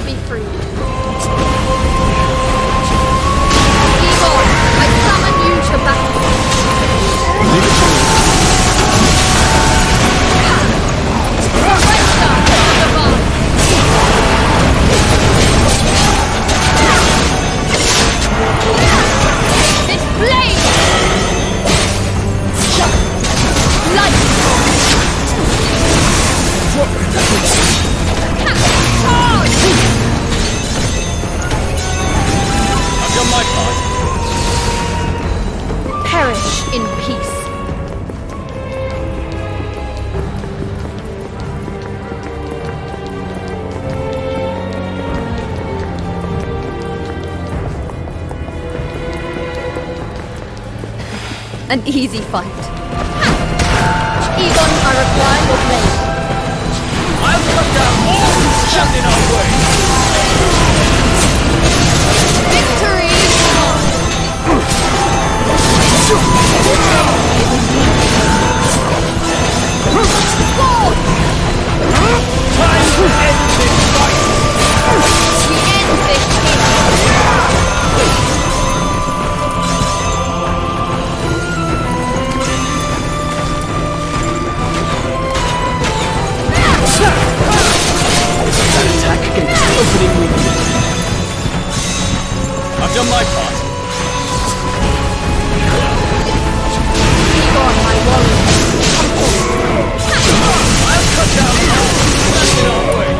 be freed. Egon, I summon you to battle. Leave it to me. Surrender, Vagabond. This blade! Light! Charge! I've done my part. Perish in peace. An easy fight. Egon, I require your blade. I'll cut down all who stand in our way. Victory! Sword! Time to end this fight. We end this here. That attack against the opening window. I've done my part. Egon, my warrior. I'll cut down all who stand in our way.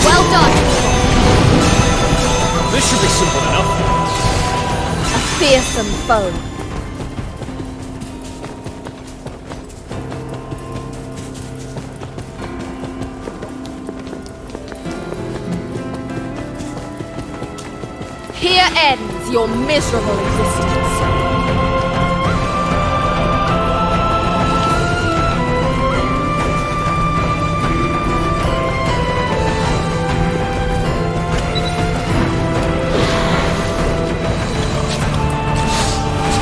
Well done. This should be simple enough. A fearsome foe. Here ends your miserable existence.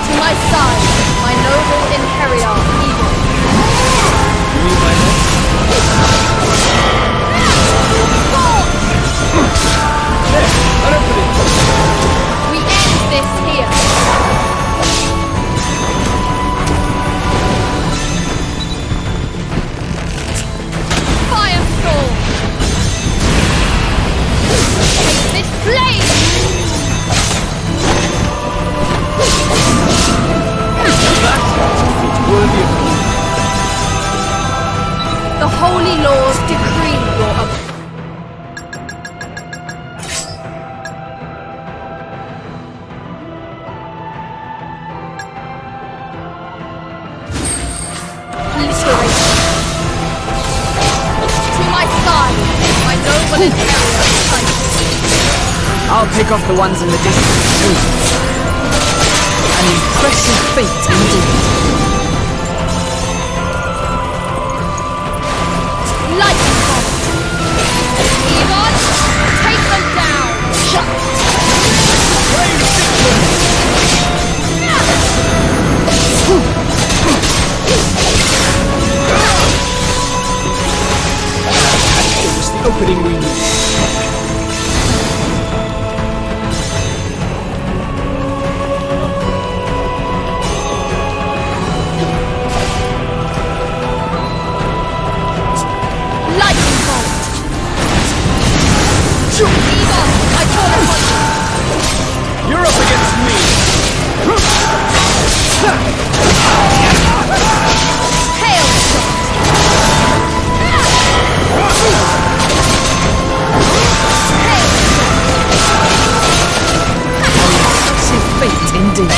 To my side, my noble Imperial Eagle. You need my help? There, I don't put it. We end this here. Firestorm! Take this blade! Worthy of me. The holy laws decree your abode. To my side, my noble Imperial Cypher. I'll pick off the ones in the distance too. An impressive feat indeed. Lightning bolt. Egon, take them down. Brave victory! It was the opening we needed. Lightning bolt. Egon, I call upon you. You're up against me! Hailstorm. Impressive feat indeed.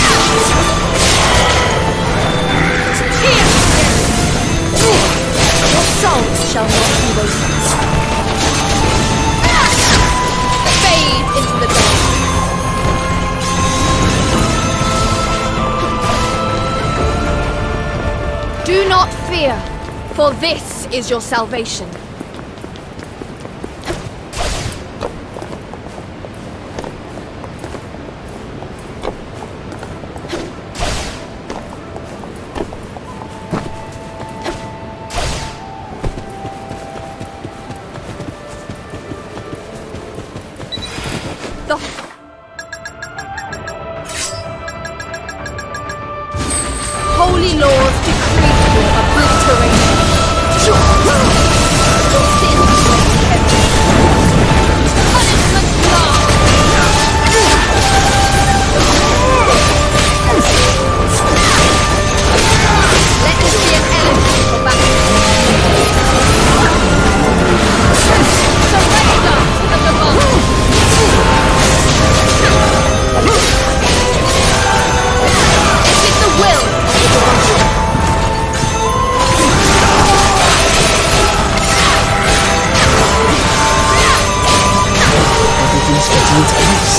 Your souls shall not be wasted. Fade into the dark. Do not fear, for this is your salvation. The holy laws decree your obliteration. Your sins may be heavy. Punishment law. Let this be an elegy for battle. Surrender to the divine. It is the will of the divine. Everything's getting its place.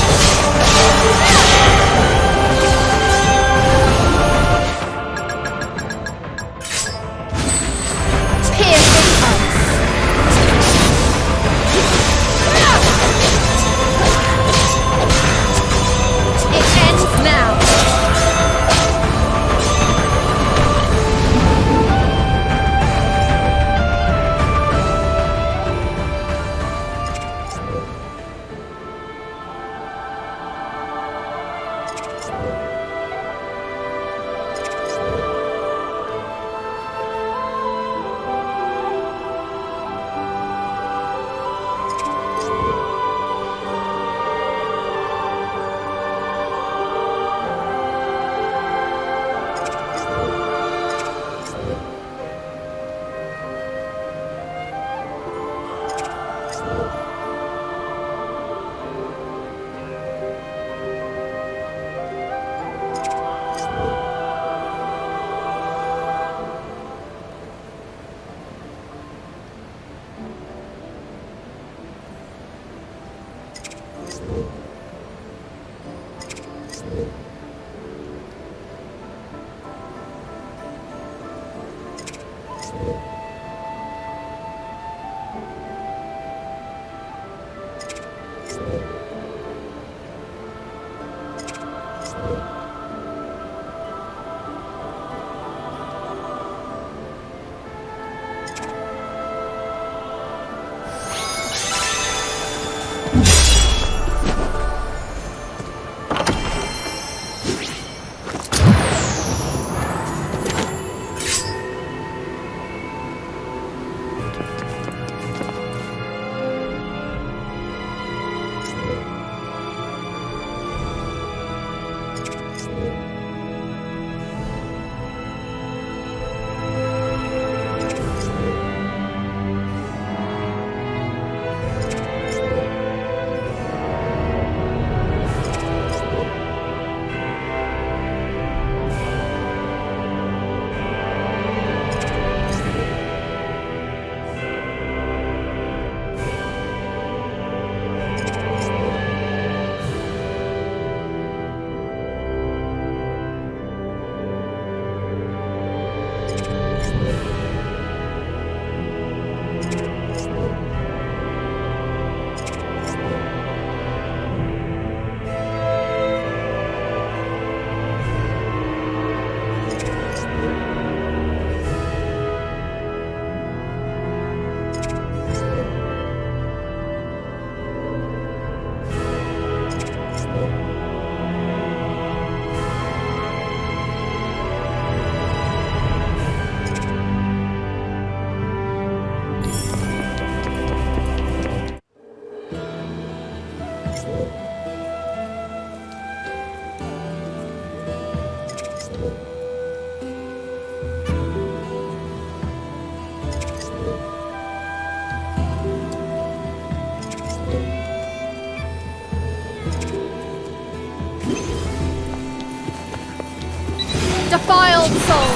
Defiled soul,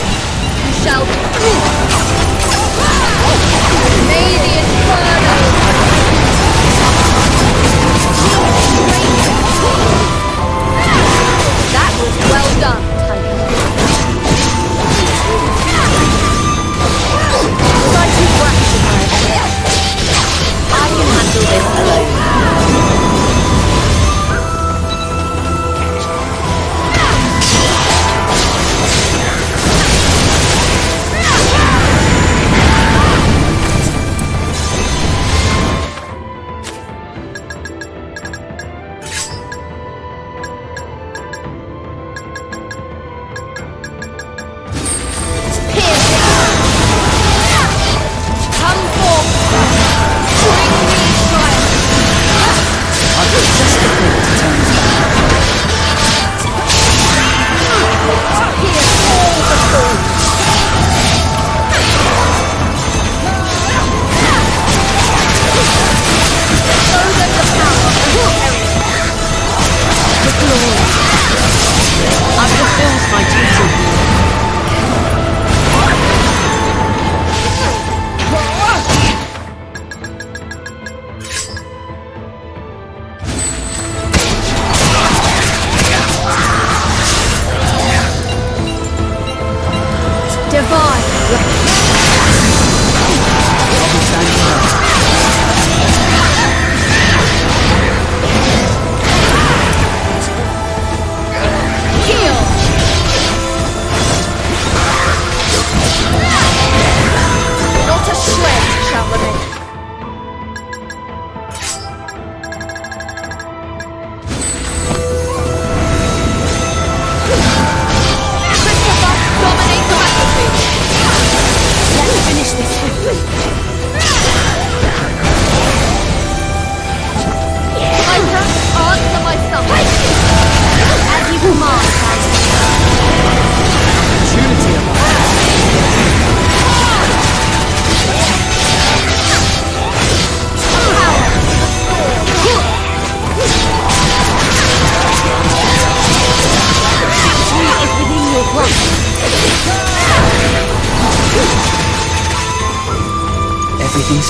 you shall be free. May the inferno. That was well done, Tiger. Was I too brash in my affair? I can handle this alone.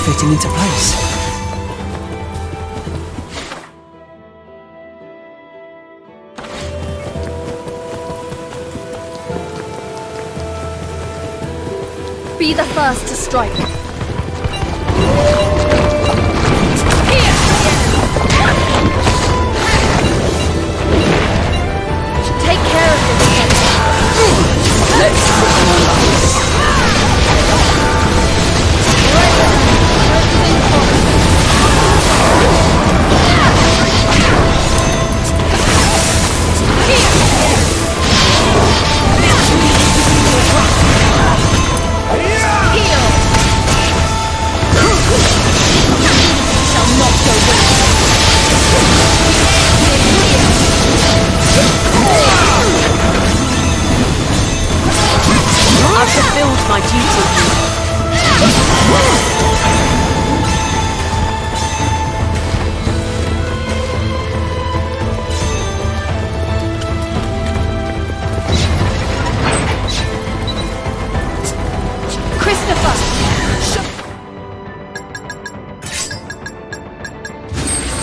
fitting into place. Be the first to strike. Take care of yourself. Let's put them on ice. Right then. Everything shall not go I've fulfilled my duty. Christopher!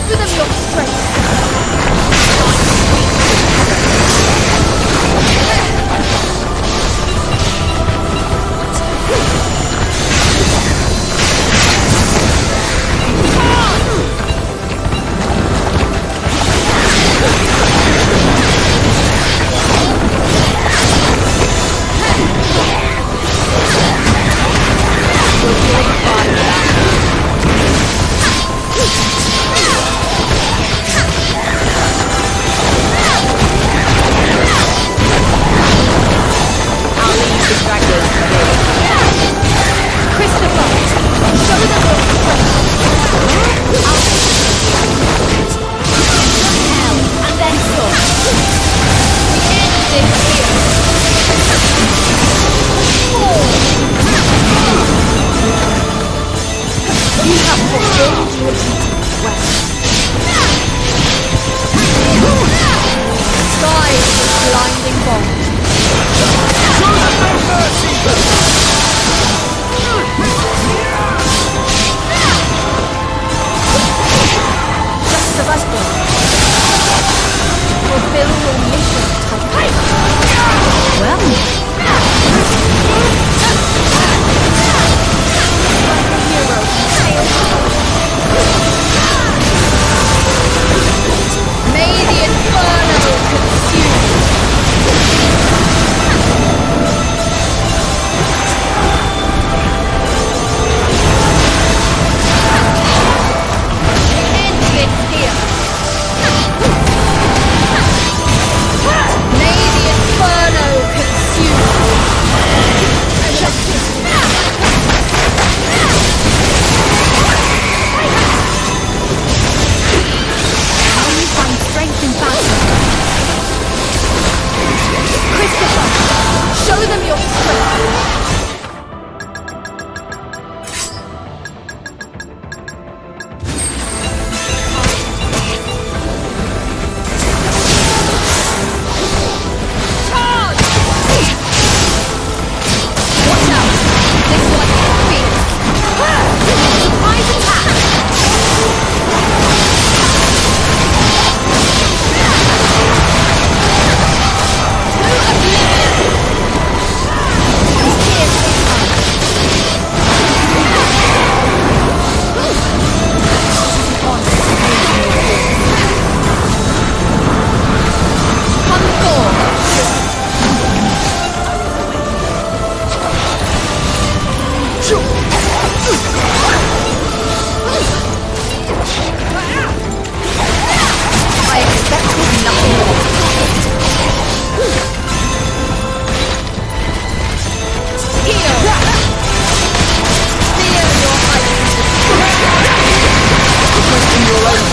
Give them your strength.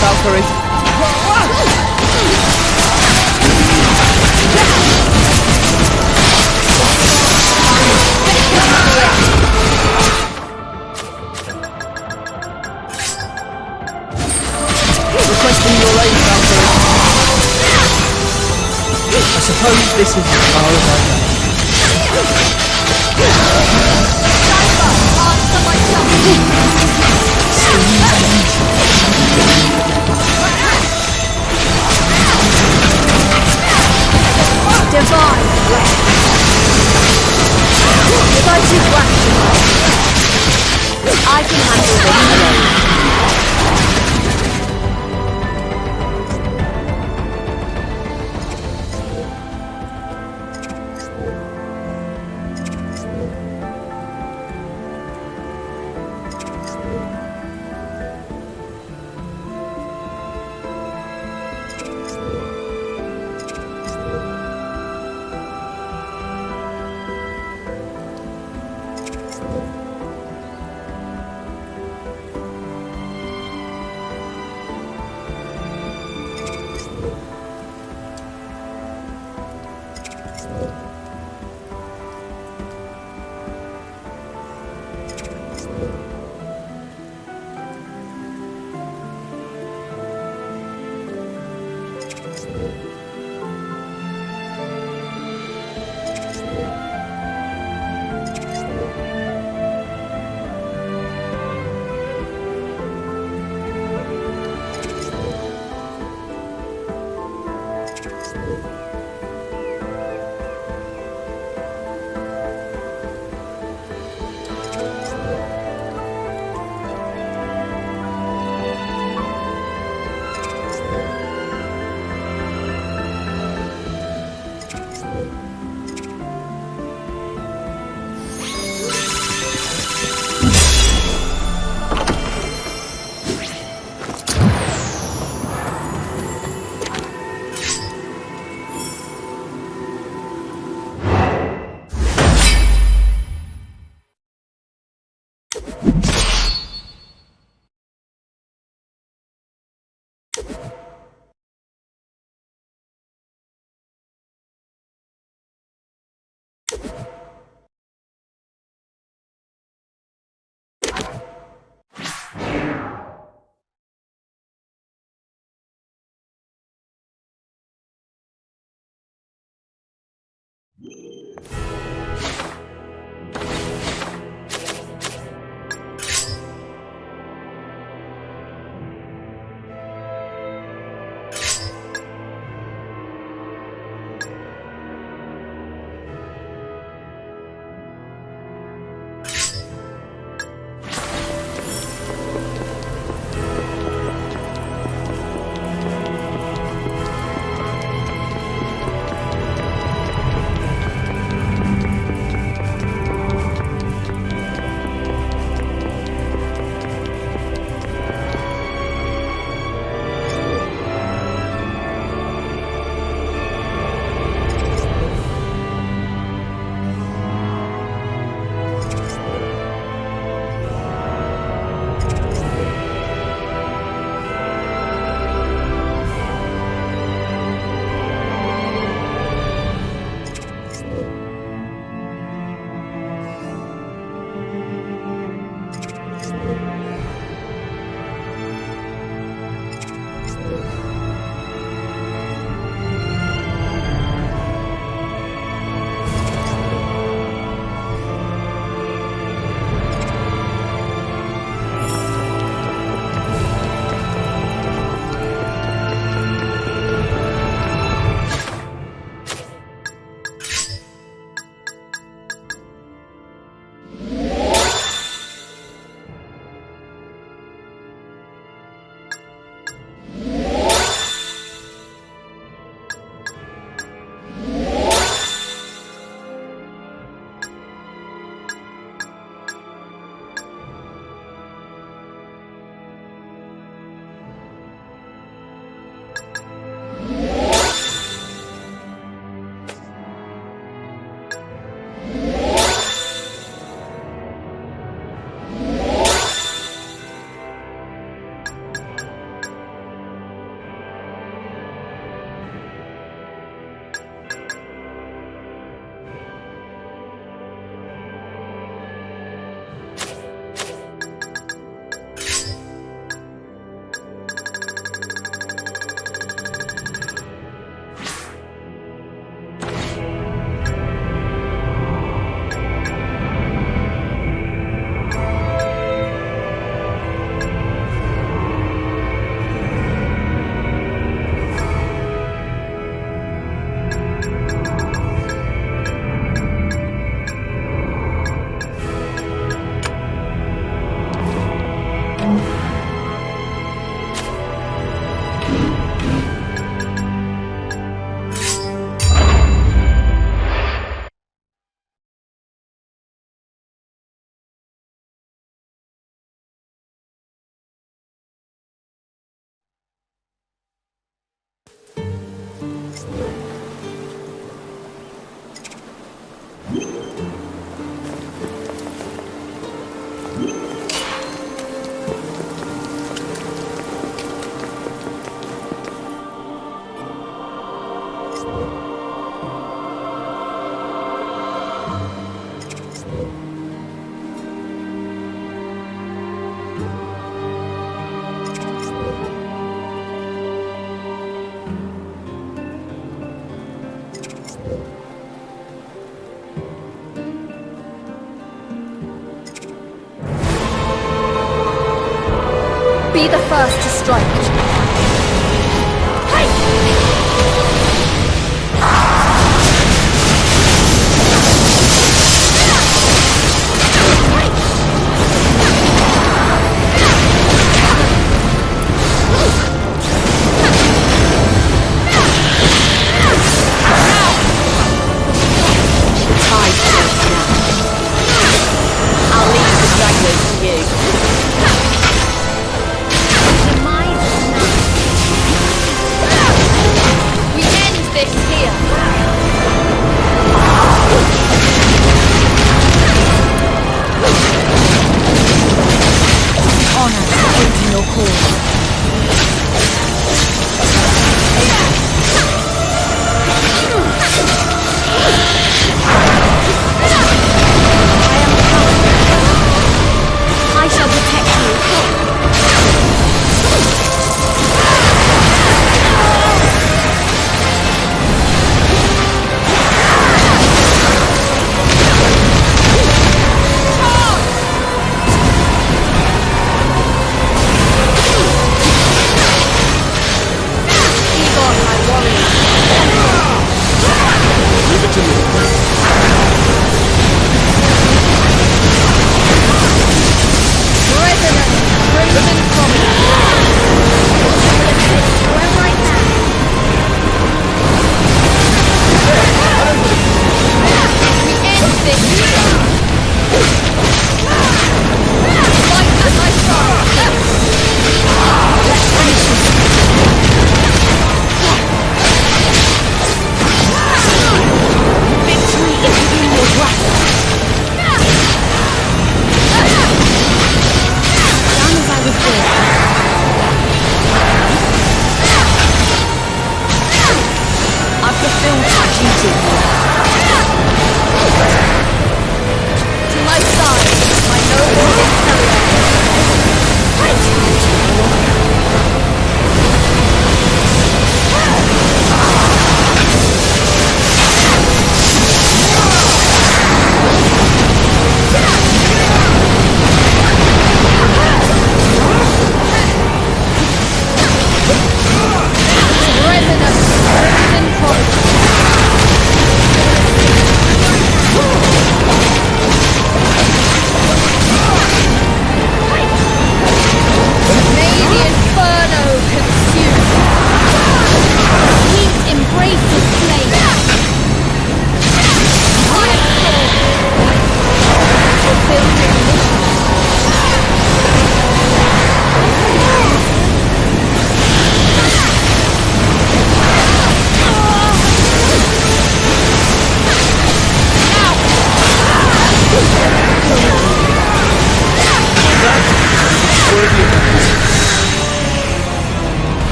Valkyrie. Requesting your aid, Valkyrie. I suppose this is... Oh, okay. Cypher, answer my summons. Divine breath. Decisive rationale. I can handle this alone. Be the first to strike.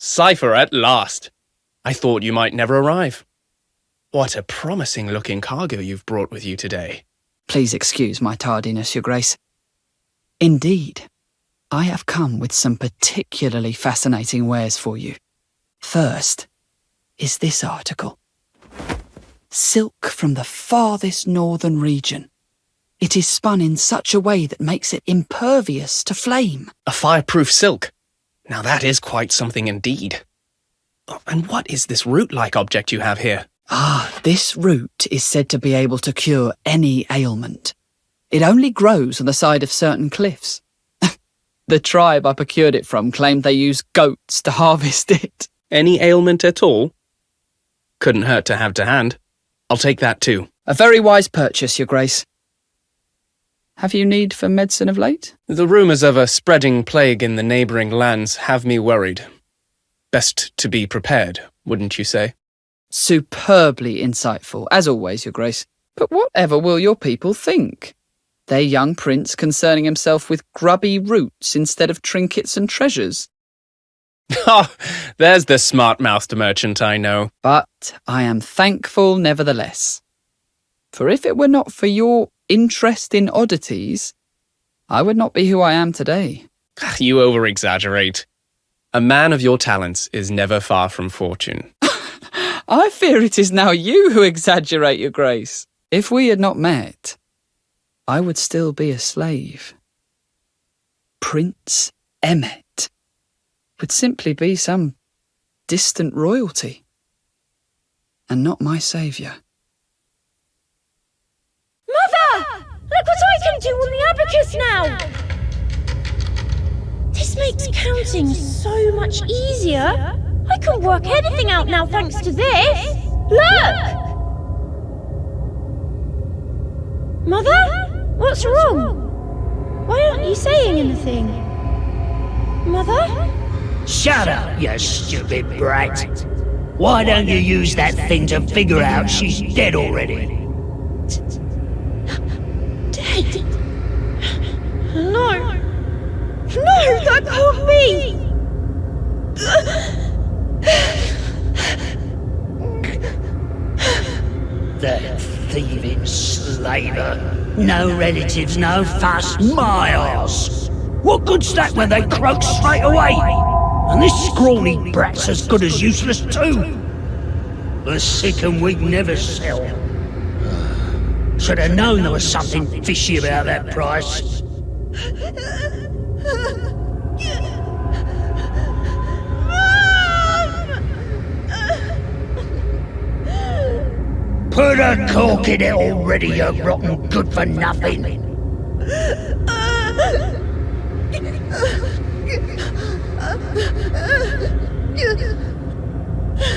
Cypher at last. I thought you might never arrive. What a promising-looking cargo you've brought with you today. Please excuse my tardiness, Your Grace. Indeed, I have come with some particularly fascinating wares for you. First is this article. Silk from the farthest northern region. It is spun in such a way that makes it impervious to flame. A fireproof silk. Now that is quite something indeed. And what is this root-like object you have here? This root is said to be able to cure any ailment. It only grows on the side of certain cliffs. The tribe I procured it from claimed they use goats to harvest it. Any ailment at all? Couldn't hurt to have to hand. I'll take that too. A very wise purchase, Your Grace. Have you need for medicine of late? The rumours of a spreading plague in the neighbouring lands have me worried. Best to be prepared, wouldn't you say? Superbly insightful, as always, Your Grace. But whatever will your people think? Their young prince concerning himself with grubby roots instead of trinkets and treasures. Oh, there's the smart-mouthed merchant I know. But I am thankful nevertheless. For if it were not for your interest in oddities, I would not be who I am today. You over-exaggerate. A man of your talents is never far from fortune. I fear it is now you who exaggerate, Your Grace. If we had not met, I would still be a slave. Prince Emmet would simply be some distant royalty, and not my saviour. Mother! Look what I can do on the abacus now! This makes counting so much easier. I can work anything out now thanks to this. Look! Mother? What's wrong? Why aren't you saying anything? Mother? Shut up, you stupid brat. Why don't you use that thing to figure out she's dead already? Dead? No. No, that can't be! That thieving slaver. No relatives, no fuss, my arse. What good's that when they croak straight away? And this scrawny brat's as good as useless too. The sick and weak never sell. Should have known there was something fishy about that price. Put a cork in it already, you rotten good for nothing.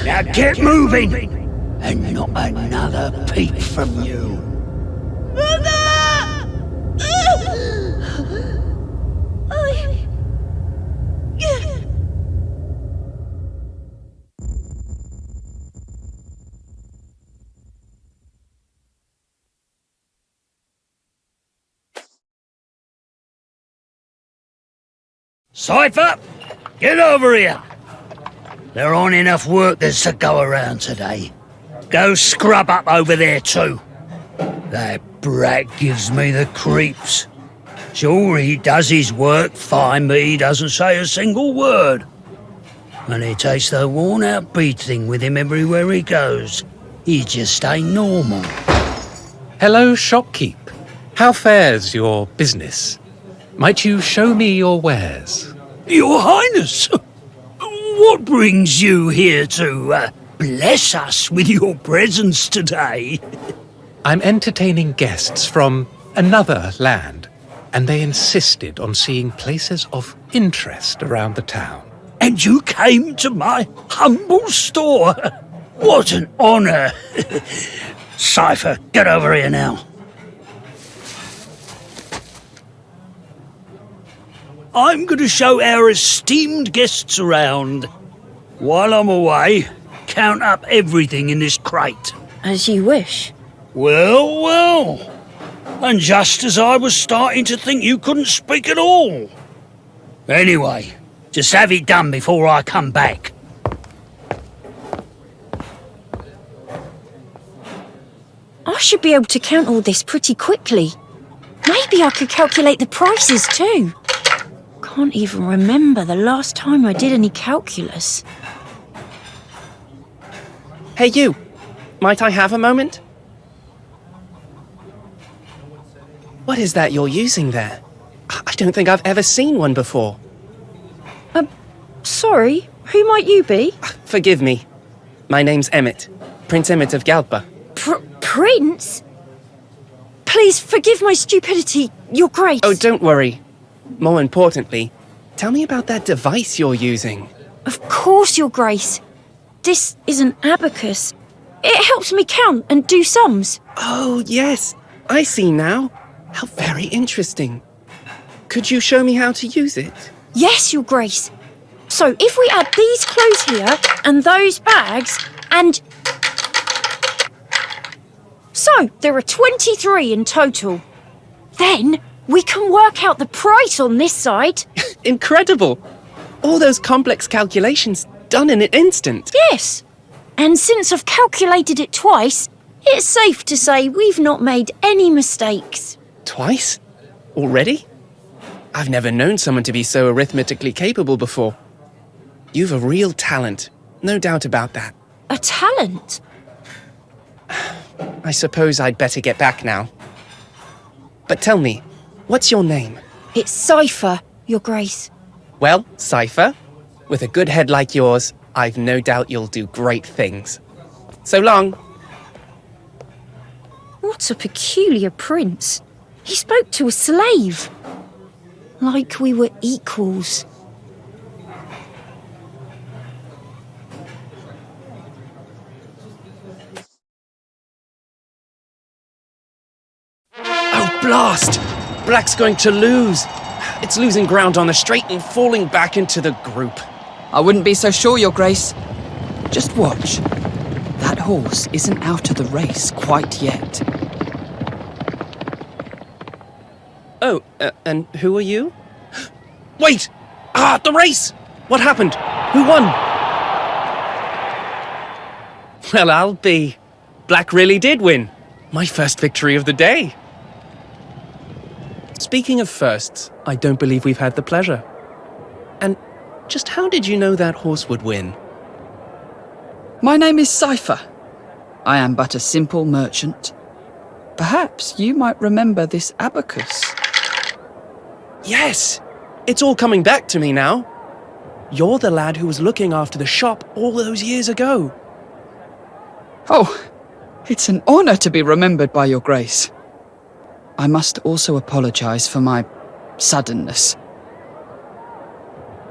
Now get moving, and not another peep from you. Cypher, get over here. There aren't enough workers to go around today. Go scrub up over there too. That brat gives me the creeps. Sure, he does his work fine, but he doesn't say a single word. And he takes the worn-out bead thing with him everywhere he goes. He just ain't normal. Hello, shopkeep. How fares your business? Might you show me your wares? Your Highness, what brings you here to bless us with your presence today? I'm entertaining guests from another land, and they insisted on seeing places of interest around the town. And you came to my humble store? What an honour! Cypher, get over here now. I'm going to show our esteemed guests around. While I'm away, count up everything in this crate. As you wish. Well, well. And just as I was starting to think you couldn't speak at all. Anyway, just have it done before I come back. should be able to count all this pretty quickly. Maybe I could calculate the prices too. Can't even remember the last time I did any calculus. Hey, you! Might I have a moment? What is that you're using there? I don't think I've ever seen one before. Sorry, who might you be? Forgive me. My name's Emmett. Prince Emmett of Galpa. Prince? Please forgive my stupidity, Your Grace. Oh, don't worry. More importantly, tell me about that device you're using. Of course, Your Grace. This is an abacus. It helps me count and do sums. Oh, yes. I see now. How very interesting. Could you show me how to use it? Yes, Your Grace. So if we add these clothes here and those bags and... So there are 23 in total. Then we can work out the price on this side. Incredible! All those complex calculations done in an instant. Yes. And since I've calculated it twice, it's safe to say we've not made any mistakes. Twice? Already? I've never known someone to be so arithmetically capable before. You've a real talent, no doubt about that. A talent? I suppose I'd better get back now. But tell me, what's your name? It's Cypher, Your Grace. Well, Cypher, with a good head like yours, I've no doubt you'll do great things. So long. What a peculiar prince. He spoke to a slave. Like we were equals. Oh, blast! Black's going to lose. It's losing ground on the straight and falling back into the group. I wouldn't be so sure, Your Grace. Just watch. That horse isn't out of the race quite yet. Oh, and who are you? Wait! The race! What happened? Who won? Well, I'll be. Black really did win. My first victory of the day. Speaking of firsts, I don't believe we've had the pleasure. And just how did you know that horse would win? My name is Cypher. I am but a simple merchant. Perhaps you might remember this abacus. Yes! It's all coming back to me now. You're the lad who was looking after the shop all those years ago. Oh, it's an honour to be remembered by Your Grace. I must also apologise for my suddenness.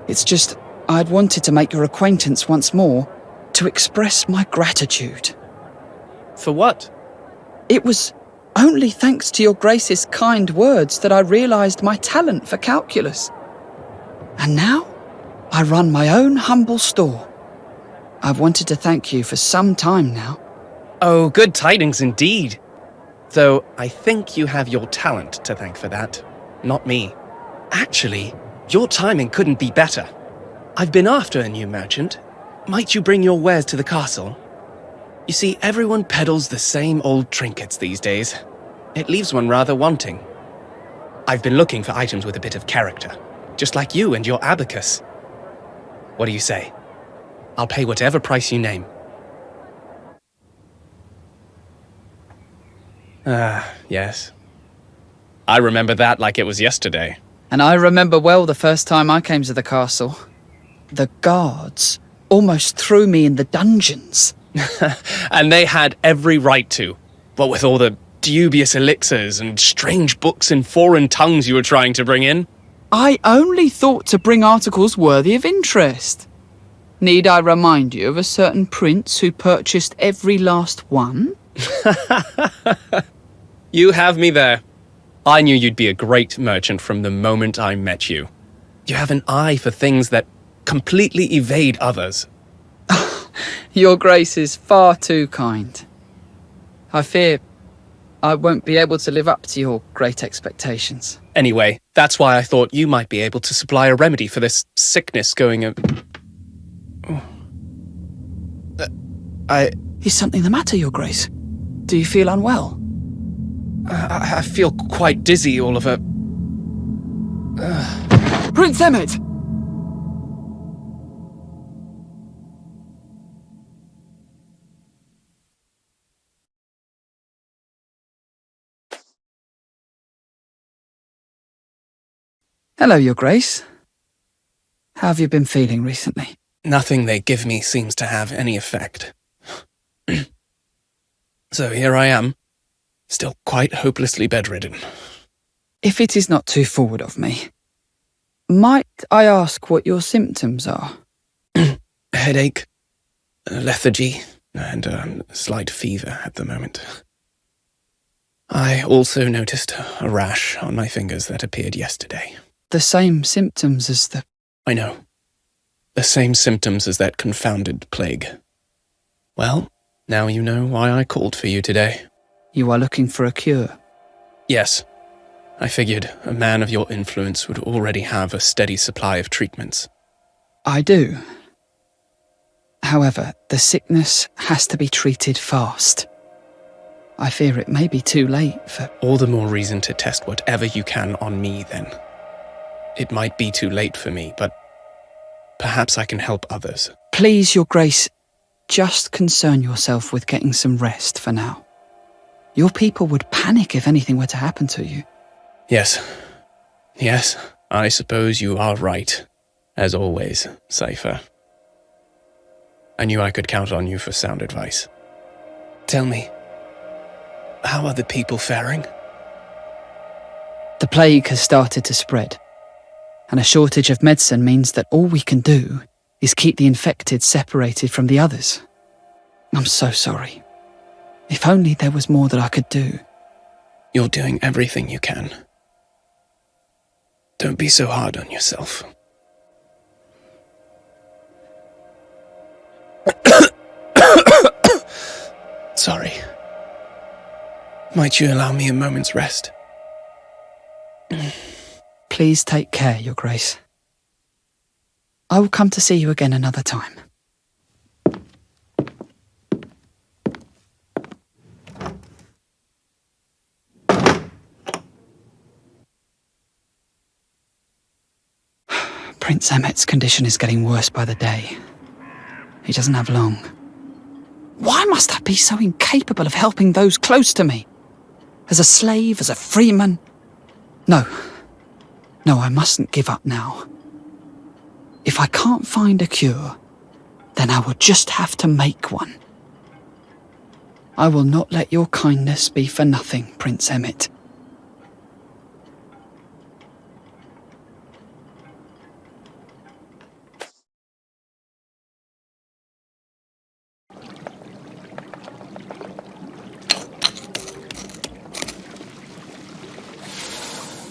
It's just, I'd wanted to make your acquaintance once more, to express my gratitude. For what? It was only thanks to Your Grace's kind words that I realised my talent for calculus. And now, I run my own humble store. I've wanted to thank you for some time now. Oh, good tidings indeed. Though I think you have your talent to thank for that, not me. Actually, your timing couldn't be better. I've been after a new merchant. Might you bring your wares to the castle? You see, everyone peddles the same old trinkets these days. It leaves one rather wanting. I've been looking for items with a bit of character, just like you and your abacus. What do you say? I'll pay whatever price you name. Yes. I remember that like it was yesterday. And I remember well the first time I came to the castle. The guards almost threw me in the dungeons. And they had every right to. What with all the dubious elixirs and strange books in foreign tongues you were trying to bring in. I only thought to bring articles worthy of interest. Need I remind you of a certain prince who purchased every last one? You have me there. I knew you'd be a great merchant from the moment I met you. You have an eye for things that completely evade others. Your Grace is far too kind. I fear I won't be able to live up to your great expectations. Anyway, that's why I thought you might be able to supply a remedy for this sickness going... Is something the matter, Your Grace? Do you feel unwell? I feel quite dizzy, Oliver. Prince Emmett! Hello, Your Grace. How have you been feeling recently? Nothing they give me seems to have any effect. So here I am, still quite hopelessly bedridden. If it is not too forward of me, might I ask what your symptoms are? Headache, lethargy, and a slight fever at the moment. I also noticed a rash on my fingers that appeared yesterday. The same symptoms as the... I know. The same symptoms as that confounded plague. Well, now you know why I called for you today. You are looking for a cure? Yes. I figured a man of your influence would already have a steady supply of treatments. I do. However, the sickness has to be treated fast. I fear it may be too late for... All the more reason to test whatever you can on me, then. It might be too late for me, but perhaps I can help others. Please, Your Grace, just concern yourself with getting some rest for now. Your people would panic if anything were to happen to you. Yes. Yes, I suppose you are right. As always, Cypher. I knew I could count on you for sound advice. Tell me, how are the people faring? The plague has started to spread, and a shortage of medicine means that all we can do is keep the infected separated from the others. I'm so sorry. If only there was more that I could do. You're doing everything you can. Don't be so hard on yourself. Sorry. Might you allow me a moment's rest? Please take care, Your Grace. I will come to see you again another time. Prince Emmett's condition is getting worse by the day. He doesn't have long. Why must I be so incapable of helping those close to me? As a slave, as a freeman? No, I mustn't give up now. If I can't find a cure, then I will just have to make one. I will not let your kindness be for nothing, Prince Emmett.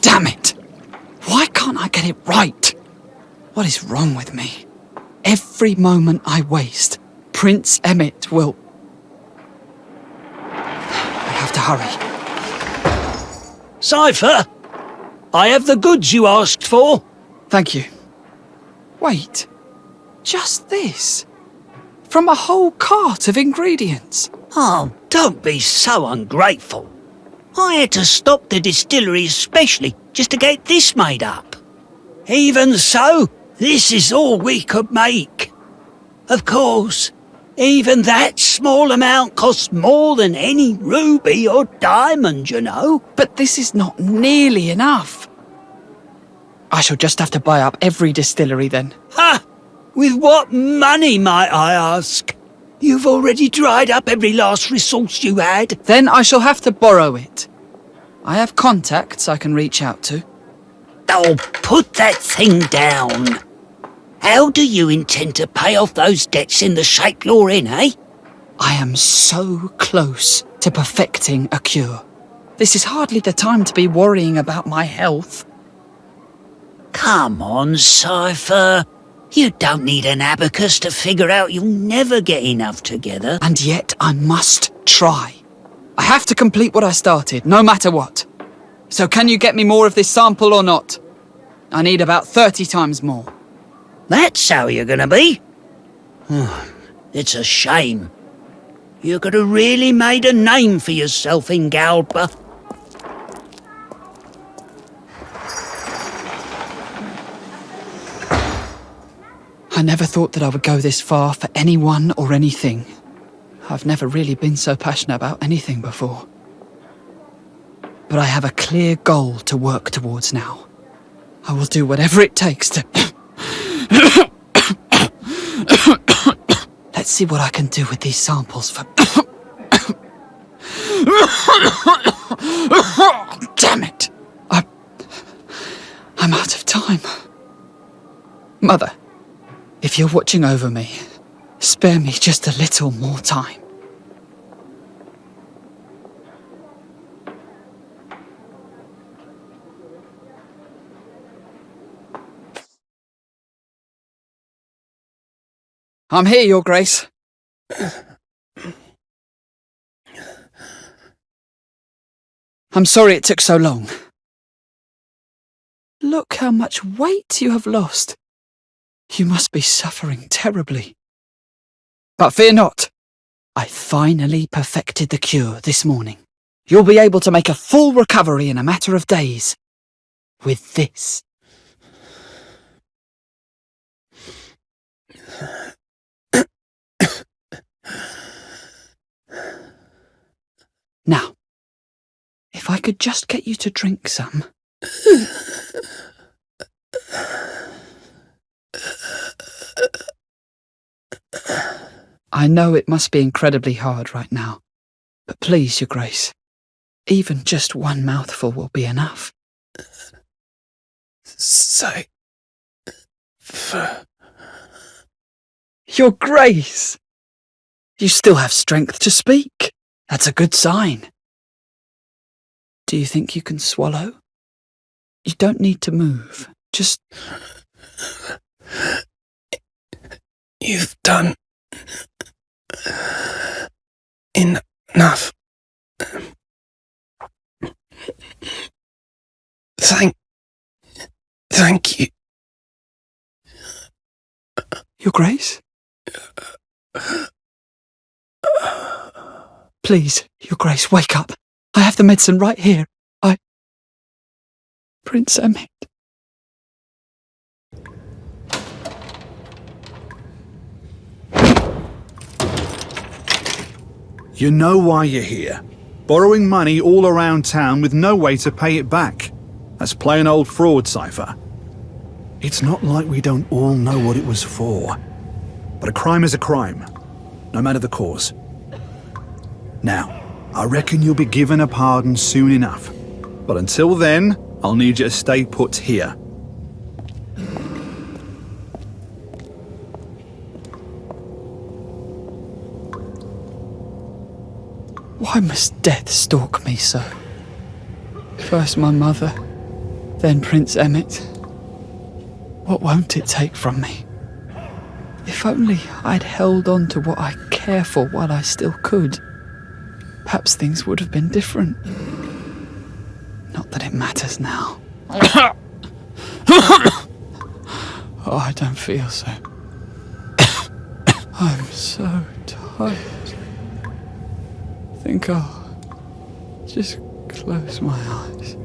Damn it! Why can't I get it right? What is wrong with me? Every moment I waste, Prince Emmett will... I have to hurry. Cypher! I have the goods you asked for. Thank you. Wait, just this? From a whole cart of ingredients? Oh, don't be so ungrateful. I had to stop the distillery especially just to get this made up. Even so, this is all we could make. Of course, even that small amount costs more than any ruby or diamond, you know. But this is not nearly enough. I shall just have to buy up every distillery then. Ha! With what money, might I ask? You've already dried up every last resource you had. Then I shall have to borrow it. I have contacts I can reach out to. Oh, put that thing down. How do you intend to pay off those debts in the shape you're in, eh? I am so close to perfecting a cure. This is hardly the time to be worrying about my health. Come on, Cypher. You don't need an abacus to figure out you'll never get enough together. And yet I must try. I have to complete what I started, no matter what. So can you get me more of this sample or not? I need about 30 times more. That's how you're gonna be? It's a shame. You could have really made a name for yourself in Galba. I never thought that I would go this far for anyone or anything. I've never really been so passionate about anything before. But I have a clear goal to work towards now. I will do whatever it takes to... Let's see what I can do with these samples for... Damn it! I'm out of time. Mother, if you're watching over me, spare me just a little more time. I'm here, Your Grace. I'm sorry it took so long. Look how much weight you have lost. You must be suffering terribly. But fear not. I finally perfected the cure this morning. You'll be able to make a full recovery in a matter of days. With this. Now, if I could just get you to drink some. I know it must be incredibly hard right now, but please, Your Grace, even just one mouthful will be enough. Cypher. Your Grace! You still have strength to speak. That's a good sign. Do you think you can swallow? You don't need to move. Just... You've done... enough. Thank you. Your Grace? Please, Your Grace, wake up. I have the medicine right here. Prince Emmett. You know why you're here. Borrowing money all around town with no way to pay it back. That's plain old fraud, Cypher. It's not like we don't all know what it was for. But a crime is a crime, no matter the cause. Now, I reckon you'll be given a pardon soon enough. But until then, I'll need you to stay put here. Why must death stalk me so? First my mother, then Prince Emmett. What won't it take from me? If only I'd held on to what I care for while I still could, perhaps things would have been different. Not that it matters now. Oh, I don't feel so. I'm so tired. Think I'll just close my eyes.